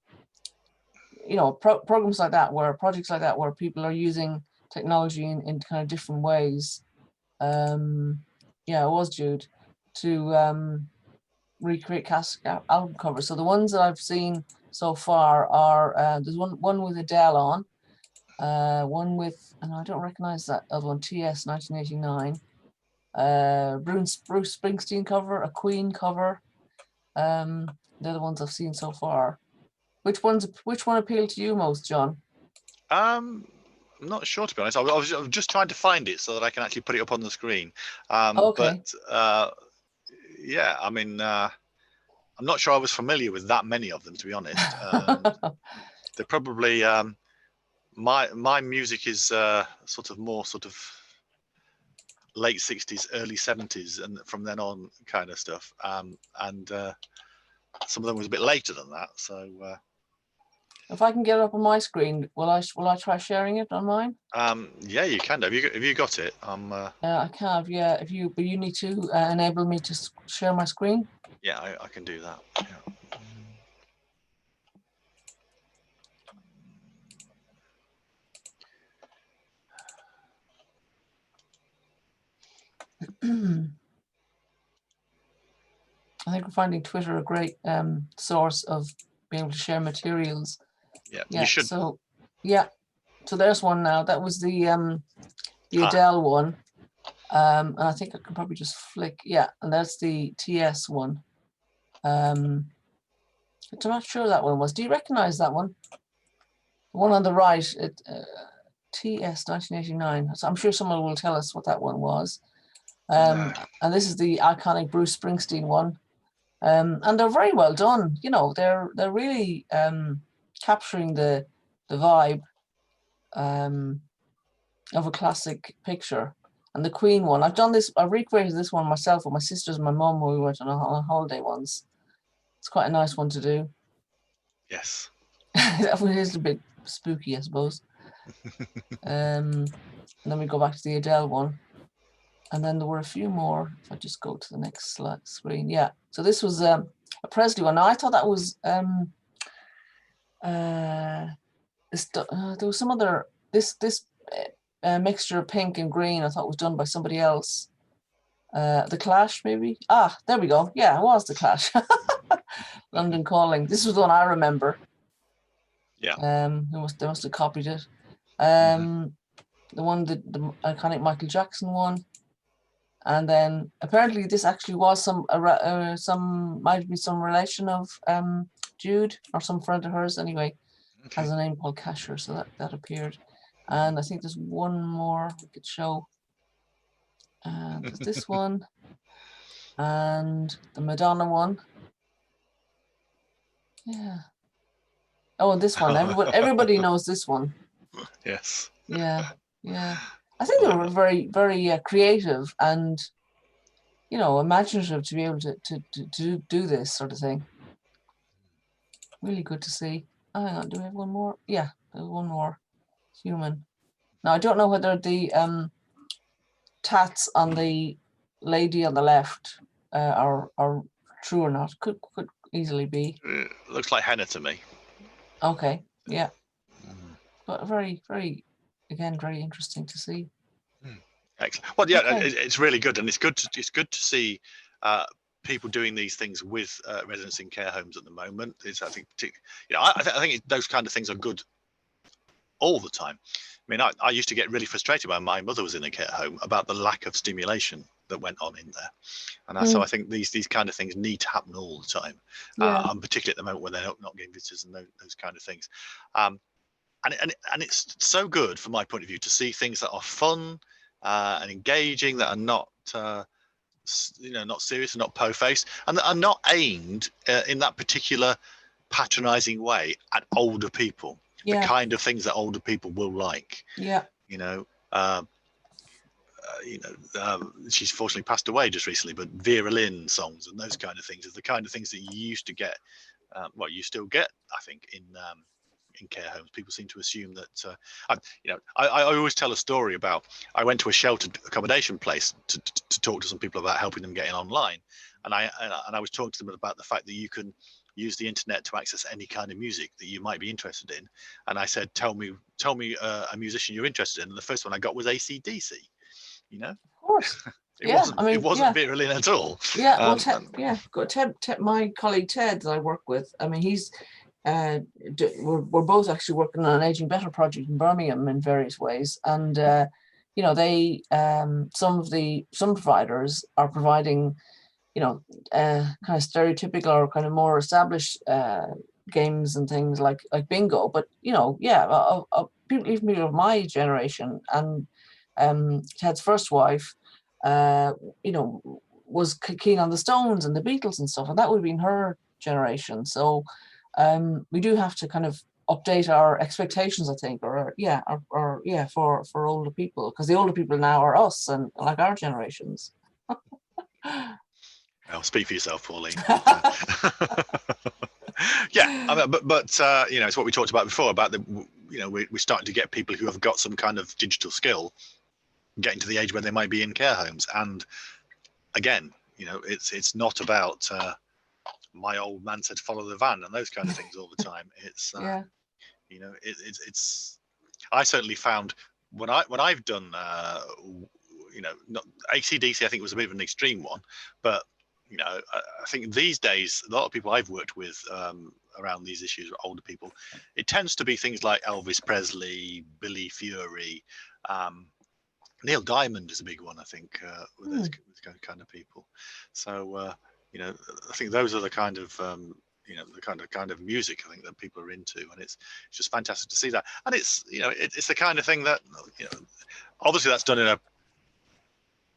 like that, where projects like that, where people are using technology in kind of different ways. It was Jude, to recreate classic album covers. So the ones that I've seen so far are there's one with Adele on, one with, and I don't recognize that other one, TS 1989. Bruce Springsteen cover, a Queen cover. They're the ones I've seen so far. Which one appealed to you most, John? I'm not sure, to be honest. I was just trying to find it so that I can actually put it up on the screen. Okay. But yeah, I mean, I'm not sure I was familiar with that many of them, to be honest. They're probably my music is sort of more sort of late 60s, early 70s, and from then on kind of stuff. And some of them was a bit later than that. So if I can get it up on my screen, will I try sharing it on mine? Yeah, you can. Have you got it? I can. Yeah. But you need to enable me to share my screen. Yeah, I can do that. Yeah. I think we're finding Twitter a great source of being able to share materials. Yeah, Yeah. you should. So yeah. So there's one now. That was the Adele one. And I think I can probably just flick. Yeah, and that's the TS one. I'm not sure that one was. Do you recognize that one? The one on the right, TS 1989. So I'm sure someone will tell us what that one was. And this is the iconic Bruce Springsteen one. And they're very well done. You know, they're really capturing the vibe of a classic picture. And the Queen one, I've recreated this one myself with my sisters and my mum when we went on a holiday once. It's quite a nice one to do. Yes. It is a bit spooky, I suppose. And then we go back to the Adele one. And then there were a few more. If I just go to the next screen. Yeah. So this was a Presley one. Now I thought that was there was some other this mixture of pink and green. I thought was done by somebody else. The Clash, maybe. Ah, there we go. Yeah, it was the Clash. London Calling. This was the one I remember. Yeah. They must have copied it. The one the iconic Michael Jackson one. And then apparently this actually was some might be some relation of Jude or some friend of hers anyway. Okay. Has a name called Casher, so that appeared. And I think there's one more we could show. There's this one and the Madonna one. Yeah. Oh, and this one. Everybody knows this one. Yes. Yeah. Yeah. I think they were very, very creative and, you know, imaginative to be able to do this sort of thing. Really good to see. Oh, hang on, do we have one more? Yeah, there's one more. Human. Now, I don't know whether the tats on the lady on the left are true or not. Could easily be. Looks like henna to me. Okay, yeah. But very, very, again, very interesting to see. Excellent. Well, yeah, okay. It's really good, and it's good to see people doing these things with residents in care homes at the moment. I think those kind of things are good all the time. I mean, I used to get really frustrated when my mother was in a care home about the lack of stimulation that went on in there. And so I think these kind of things need to happen all the time, and particularly at the moment when they're not getting visitors and those kind of things. And it's so good from my point of view to see things that are fun and engaging, that are not not serious and not po-faced, and that are not aimed in that particular patronizing way at older people. The kind of things that older people will like. She's fortunately passed away just recently, but Vera Lynn songs and those kind of things is the kind of things that you used to get. Well, you still get, I think, in care homes. People seem to assume that I always tell a story about, I went to a sheltered accommodation place to talk to some people about helping them get in online, and I was talking to them about the fact that you can use the internet to access any kind of music that you might be interested in. And I said, tell me a musician you're interested in, and the first one I got was AC/DC. Of course. It wasn't Vera Lynn at all. My colleague Ted that I work with, I mean, he's we're both actually working on an Aging Better project in Birmingham in various ways, and they some providers are providing kind of stereotypical or kind of more established games and things like bingo, but people, even people of my generation, and Ted's first wife was keen on the Stones and the Beatles and stuff, and that would have been her generation. So we do have to kind of update our expectations, I think, for older people, because the older people now are us and like our generations. Well, speak for yourself, Pauline. But it's what we talked about before about we're starting to get people who have got some kind of digital skill getting to the age where they might be in care homes. And again, it's not about my old man said follow the van and those kind of things all the time. It's it's I certainly found when I've done not AC/DC, I think it was a bit of an extreme one, but I think these days a lot of people I've worked with around these issues, older people, it tends to be things like Elvis Presley, Billy Fury, Neil Diamond is a big one, I think, with those kind of people. So I think those are the kind of the kind of music I think that people are into, and it's just fantastic to see that. And it's it's the kind of thing that obviously that's done in a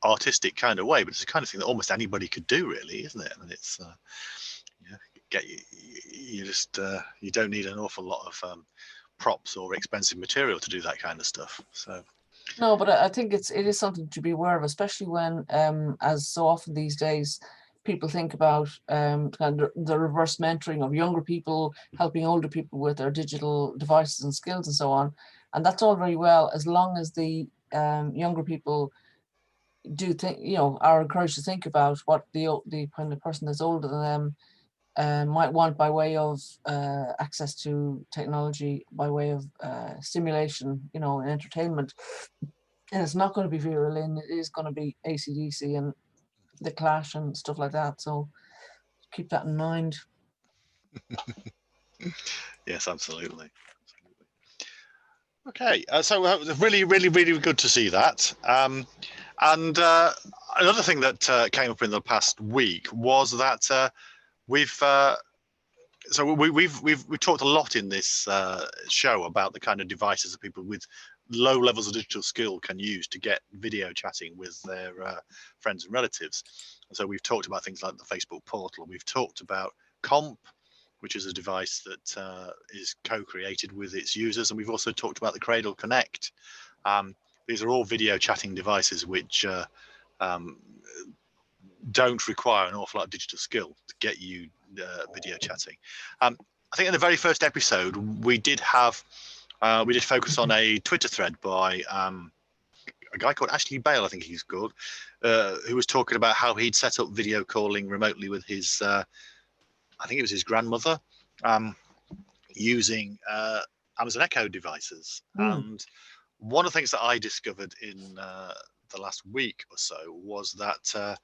artistic kind of way, but it's the kind of thing that almost anybody could do, really, isn't it? And it's you don't need an awful lot of props or expensive material to do that kind of stuff. So no, but I think it is something to be aware of, especially when as so often these days people think about kind of the reverse mentoring of younger people helping older people with their digital devices and skills and so on, and that's all very well as long as the younger people do think, are encouraged to think about what the kind of person that's older than them might want by way of access to technology, by way of stimulation, and entertainment. And it's not going to be Vera Lynn, it is going to be AC/DC and The Clash and stuff like that. So keep that in mind. Yes, absolutely. Okay, so really, really, really good to see that. And another thing that came up in the past week was that we've talked a lot in this show about the kind of devices that people with low levels of digital skill can use to get video chatting with their friends and relatives. And so we've talked about things like the Facebook portal. We've talked about Comp, which is a device that is co-created with its users. And we've also talked about the Cradle Connect. These are all video chatting devices which don't require an awful lot of digital skill to get you video chatting. I think in the very first episode, we did focus on a Twitter thread by a guy called Ashley Bale, I think he's called, who was talking about how he'd set up video calling remotely with his, I think it was his grandmother, using Amazon Echo devices. And one of the things that I discovered in the last week or so was that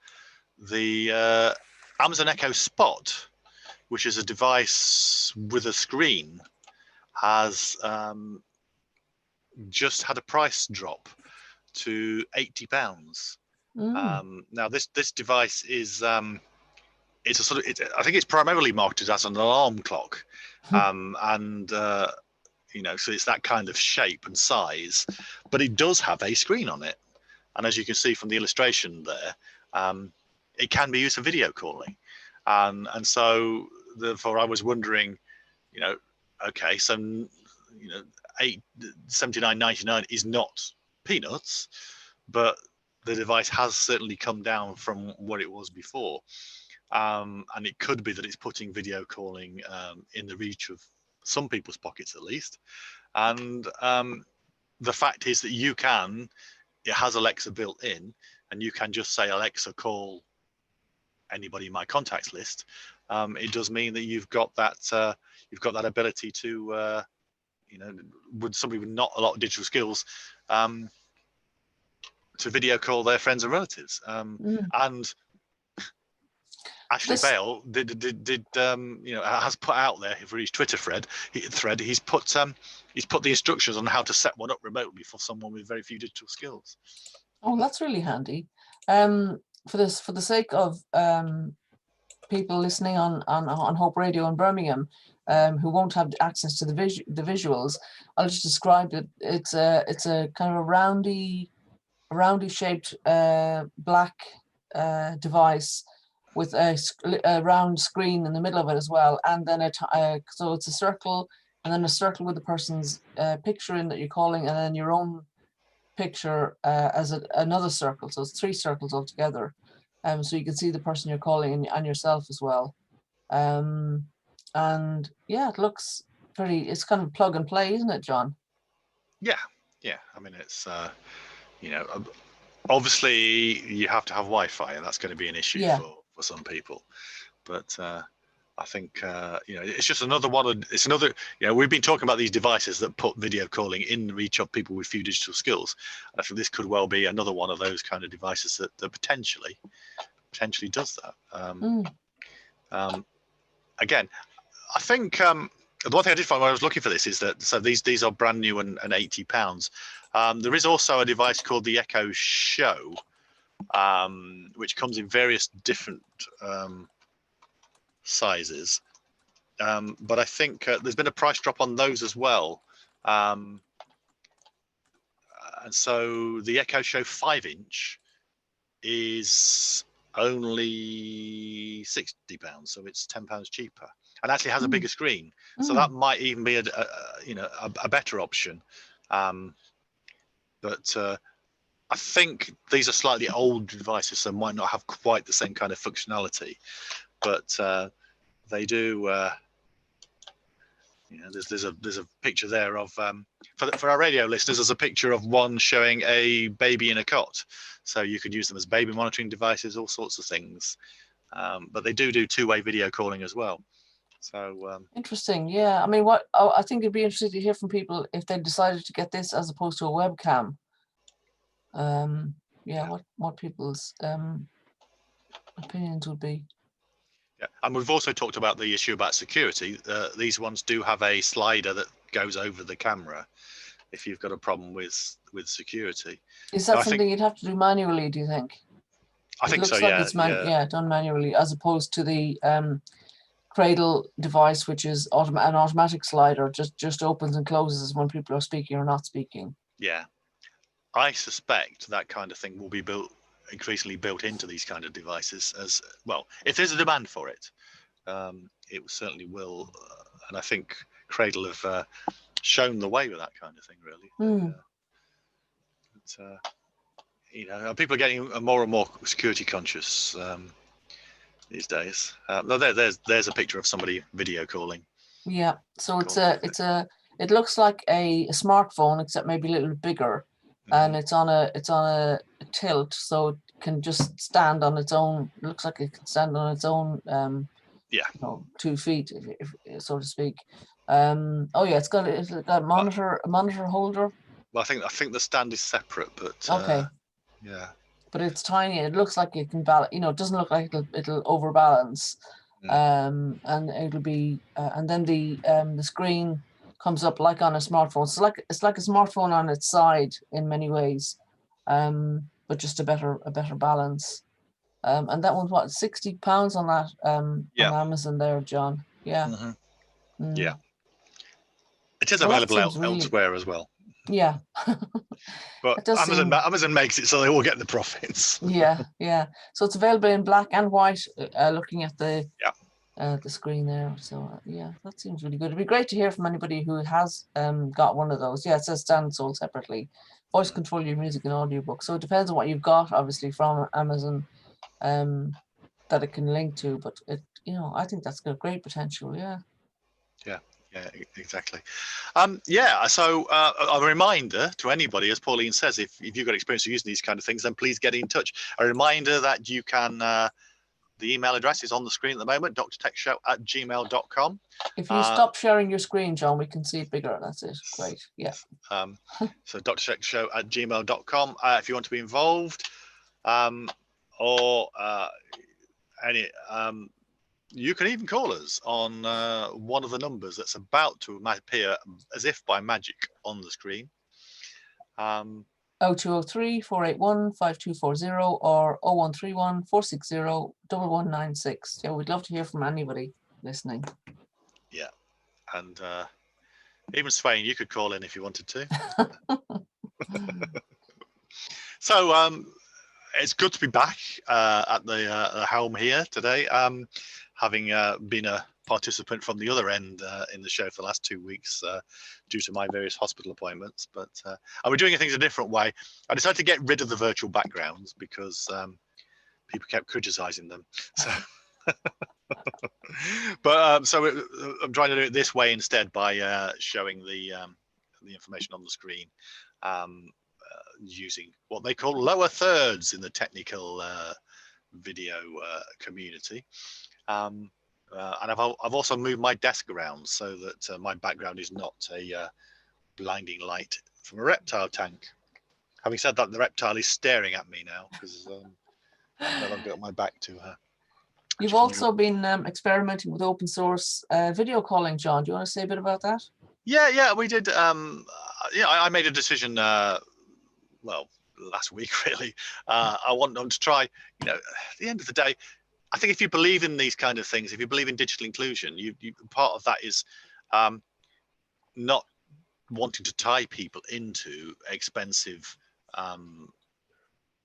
the Amazon Echo Spot, which is a device with a screen, has just had a price drop to £80. Now this device is it's a sort of I think it's primarily marketed as an alarm clock, and you know, so it's that kind of shape and size, but it does have a screen on it, and as you can see from the illustration there, it can be used for video calling, and so therefore I was wondering, you know, okay, so you know, $79.99 is not peanuts, but the device has certainly come down from what it was before, and it could be that it's putting video calling in the reach of some people's pockets at least. And the fact is that it has Alexa built in, and you can just say, Alexa, call anybody in my contacts list. It does mean that you've got that ability to you know, would somebody with not a lot of digital skills to video call their friends and relatives. And Ashley Bale did you know, has put out there for his Twitter thread. He's put the instructions on how to set one up remotely for someone with very few digital skills. Oh, that's really handy. For the sake of people listening on Hope Radio in Birmingham, who won't have access to the visuals, I'll just describe it. It's a kind of a roundy shaped black device with a round screen in the middle of it as well, and then so it's a circle, and then a circle with the person's picture in that you're calling, and then your own picture as another circle. So it's 3 circles altogether. So you can see the person you're calling and yourself as well. And yeah, it looks it's kind of plug and play, isn't it, John? Yeah. I mean, it's you know, obviously you have to have Wi-Fi, and that's going to be an issue for some people. But I think you know, it's just another one. It's another. You know, we've been talking about these devices that put video calling in the reach of people with few digital skills. And I think this could well be another one of those kind of devices that potentially does that. Again, I think the one thing I did find when I was looking for this is that these are brand new and £80. There is also a device called the Echo Show, which comes in various different sizes, but I think there's been a price drop on those as well, and so the Echo Show 5-inch is only £60, so it's £10 cheaper, and actually has a bigger screen, so that might even be a better option. But I think these are slightly old devices, so might not have quite the same kind of functionality, but they do. You know, there's a picture there of for our radio listeners. There's a picture of one showing a baby in a cot, so you could use them as baby monitoring devices, all sorts of things. But they do 2-way video calling as well. So interesting. Yeah, I mean, I think it'd be interesting to hear from people if they decided to get this as opposed to a webcam. What people's opinions would be. Yeah, and we've also talked about the issue about security. These ones do have a slider that goes over the camera if you've got a problem with security. Is that something you'd have to do manually, do you think? I think so, yeah. It's done manually, as opposed to the Cradle device, which is an automatic slider, just opens and closes when people are speaking or not speaking. Yeah. I suspect that kind of thing will be increasingly built into these kind of devices as well. If there's a demand for it, it certainly will. And I think Cradle have shown the way with that kind of thing, really. You know, people are getting more and more security conscious these days. There's a picture of somebody video calling. Yeah, so it looks like a smartphone, except maybe a little bit bigger. And it's on a tilt, so it can just stand on its own. It looks like it can stand on its own. 2 feet, if so to speak. It's got a monitor holder. Well, I think the stand is separate, but okay. Yeah. But it's tiny. It looks like it can balance. You know, it doesn't look like it'll overbalance. And it'll be and then the screen comes up like on a smartphone. So it's like a smartphone on its side in many ways. but just a better balance. And that one's what, £60 on that on Amazon there, John. Yeah. Yeah. It is Well, that available seems really- elsewhere as well. Yeah. But does seem- Amazon makes it so they all get the profits. Yeah. So it's available in black and white, looking at the screen there. So yeah, that seems really good. It'd be great to hear from anybody who has got one of those. Yeah, it says stand sold separately. Voice control your music and audiobook. So it depends on what you've got, obviously, from Amazon, that it can link to. But it, I think that's got great potential. Yeah. Yeah, exactly. So a reminder to anybody, as Pauline says, if you've got experience of using these kind of things, then please get in touch. A reminder that you can, the email address is on the screen at the moment, drtechshow@gmail.com. If you stop sharing your screen, John, we can see it bigger. That's it. Great. Yeah. So drtechshow@gmail.com if you want to be involved, you can even call us on one of the numbers that's about to appear as if by magic on the screen. 0203 481 5240 or 0131 460 1196. Yeah, we'd love to hear from anybody listening. Yeah, and even Swain, you could call in if you wanted to. So it's good to be back at the helm here today, having been a participant from the other end in the show for the last 2 weeks due to my various hospital appointments. But we're doing things a different way. I decided to get rid of the virtual backgrounds because people kept criticizing them. So, but so I'm trying to do it this way instead by showing the information on the screen using what they call lower thirds in the technical video community. And I've also moved my desk around so that my background is not a blinding light from a reptile tank. Having said that, the reptile is staring at me now because I've no longer got my back to her. You've also been experimenting with open source video calling, John. Do you want to say a bit about that? Yeah, we did. I made a decision. Well, last week really. I want them to try. At the end of the day, I think if you believe in these kind of things, if you believe in digital inclusion, you part of that is not wanting to tie people into expensive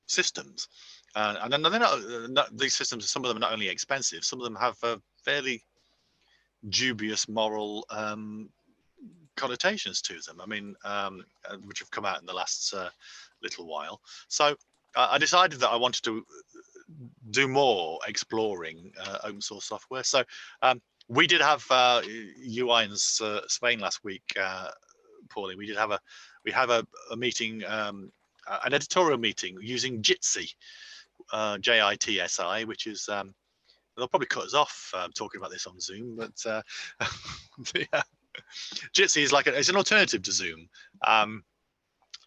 systems. And then they're not, these systems, some of them are not only expensive, some of them have fairly dubious moral connotations to them. I mean, which have come out in the last little while. So I decided that I wanted to do more exploring open source software. So we did have UI and Spain last week, Pauline. We have a meeting, an editorial meeting using Jitsi, JITSI, which is they'll probably cut us off talking about this on Zoom, but yeah. Jitsi is it's an alternative to Zoom.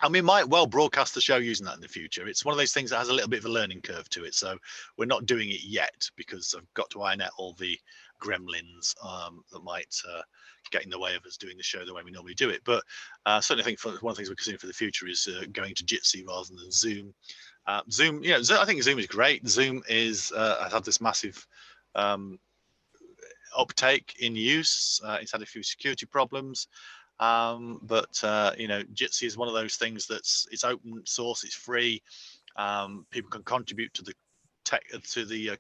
And we might well broadcast the show using that in the future. It's one of those things that has a little bit of a learning curve to it. So we're not doing it yet because I've got to iron out all the gremlins that might get in the way of us doing the show the way we normally do it. But certainly I think one of the things we're considering for the future is going to Jitsi rather than Zoom. Zoom, I think Zoom is great. Zoom has had this massive uptake in use. It's had a few security problems. But Jitsi is one of those things it's open source, it's free. People can contribute to the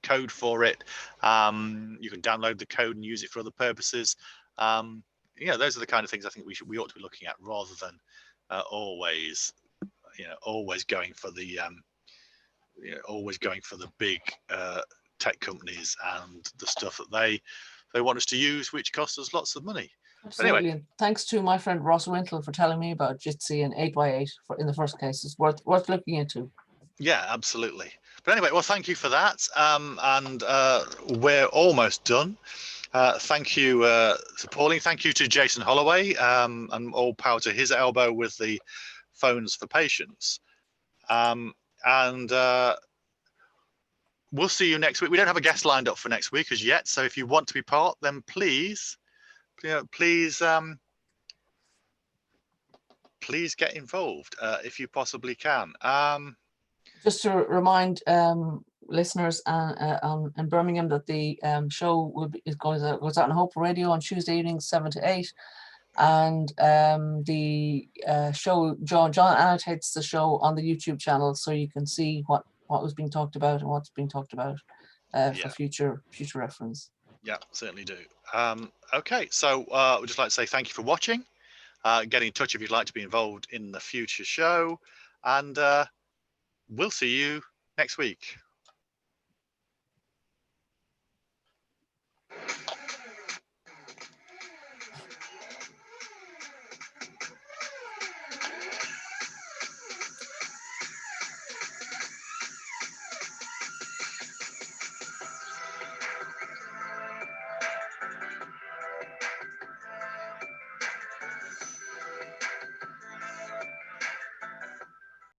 code for it. You can download the code and use it for other purposes. Those are the kind of things I think we ought to be looking at rather than always going for the big tech companies and the stuff that they want us to use, which costs us lots of money. Absolutely. Anyway. And thanks to my friend Ross Wintle for telling me about Jitsi and 8x8 in the first case. It's worth looking into. Yeah, absolutely. But anyway, well, thank you for that. And we're almost done. Thank you to Pauline. Thank you to Jason Holloway, and all power to his elbow with the phones for patients. And we'll see you next week. We don't have a guest lined up for next week as yet. So if you want to be part, then please get involved if you possibly can. Just to remind listeners in Birmingham that the show goes out on Hope Radio on Tuesday evenings 7 to 8, and the show John annotates the show on the YouTube channel, so you can see what was being talked about and what's being talked about for future reference. Yeah, certainly do. Okay, so we'd just like to say thank you for watching. Get in touch if you'd like to be involved in the future show, and we'll see you next week.